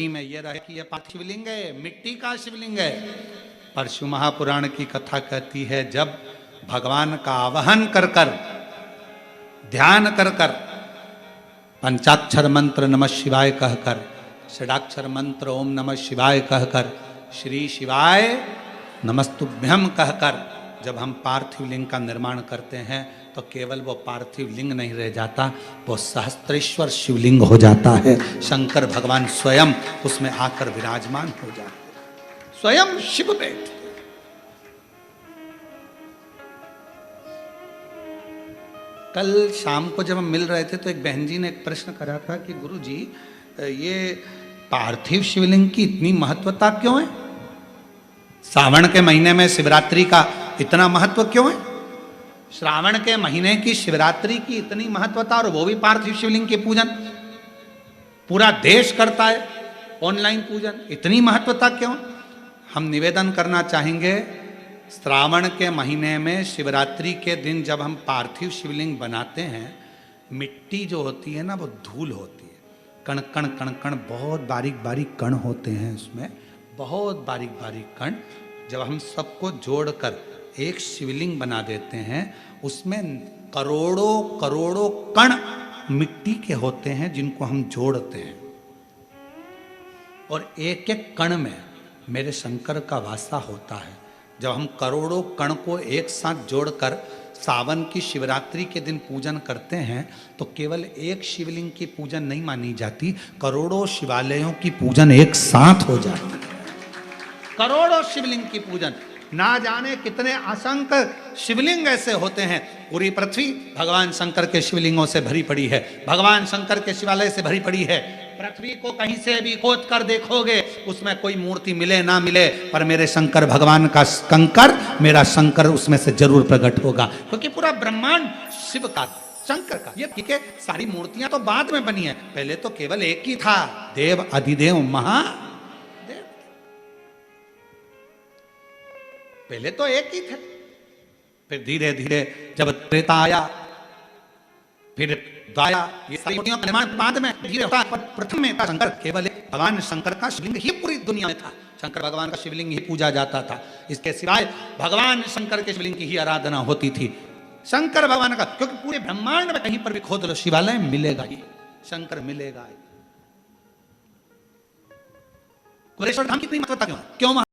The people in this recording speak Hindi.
में ये रहे कि यह पार्थिव शिवलिंग है, मिट्टी का शिवलिंग है। परशु महापुराण की कथा कहती है जब भगवान का आवाहन कर कर, ध्यान कर कर, पंचाक्षर मंत्र नमः शिवाय कहकर, षडाक्षर मंत्र ओम नमः शिवाय कहकर, श्री शिवाय नमस्तुभ्यम कहकर जब हम पार्थिव लिंग का निर्माण करते हैं तो केवल वो पार्थिव लिंग नहीं रह जाता, वो सहस्त्रेश्वर शिवलिंग हो जाता है। शंकर भगवान स्वयं उसमें आकर विराजमान हो जाते, स्वयं शिव बैठ। कल शाम को जब हम मिल रहे थे तो एक बहन जी ने एक प्रश्न करा था कि गुरु जी ये पार्थिव शिवलिंग की इतनी महत्वता क्यों है? श्रावण के महीने में शिवरात्रि का इतना महत्व क्यों है? श्रावण के महीने की शिवरात्रि की इतनी महत्वता और वो भी पार्थिव शिवलिंग के पूजन, पूरा देश करता है ऑनलाइन पूजन, इतनी महत्वता क्यों? हम निवेदन करना चाहेंगे, श्रावण के महीने में शिवरात्रि के दिन जब हम पार्थिव शिवलिंग बनाते हैं, मिट्टी जो होती है ना वो धूल होती है, कण कण कण कण, बहुत बारीक बारीक कण होते हैं उसमें, बहुत बारीक बारीक कण। जब हम सबको जोड़कर एक शिवलिंग बना देते हैं, उसमें करोड़ों करोड़ों कण मिट्टी के होते हैं जिनको हम जोड़ते हैं, और एक एक कण में मेरे शंकर का वासा होता है। जब हम करोड़ों कण को एक साथ जोड़कर सावन की शिवरात्रि के दिन पूजन करते हैं तो केवल एक शिवलिंग की पूजन नहीं मानी जाती, करोड़ों शिवालयों की पूजन एक साथ हो जाती है। करोड़ों शिवलिंग की पूजन, ना जाने कितने असंख्य शिवलिंग ऐसे होते हैं। पूरी पृथ्वी भगवान शंकर के शिवलिंगों से भरी पड़ी है, भगवान शंकर के शिवालय से भरी पड़ी है। पृथ्वी को कहीं से भी खोद कर देखोगे उसमें कोई मूर्ति मिले ना मिले, पर मेरे शंकर भगवान का कंकर, मेरा शंकर उसमें से जरूर प्रकट होगा, क्योंकि पूरा ब्रह्मांड शिव का, शंकर का। ये ठीक है, सारी मूर्तियां तो बाद में बनी है, पहले तो केवल एक ही था, देव अधिदेव महादेव। पहले तो एक ही थे, फिर धीरे धीरे जब त्रेता आया, फिर द्वाया, ये सारी मूर्तियों का निर्माण बाद में धीरे होता है। प्रथम में था शंकर, केवल भगवान शंकर का शिवलिंग ही पूरी दुनिया में था, शंकर भगवान का शिवलिंग ही पूजा जाता था। इसके सिवाय भगवान शंकर के शिवलिंग की ही आराधना होती थी, शंकर भगवान का, क्योंकि पूरे ब्रह्मांड में कहीं पर भी खोद लो शिवालय मिलेगा ही, शंकर मिलेगा ही। कुलेश्वर धाम की इतनी महत्वता क्यों है? क्यों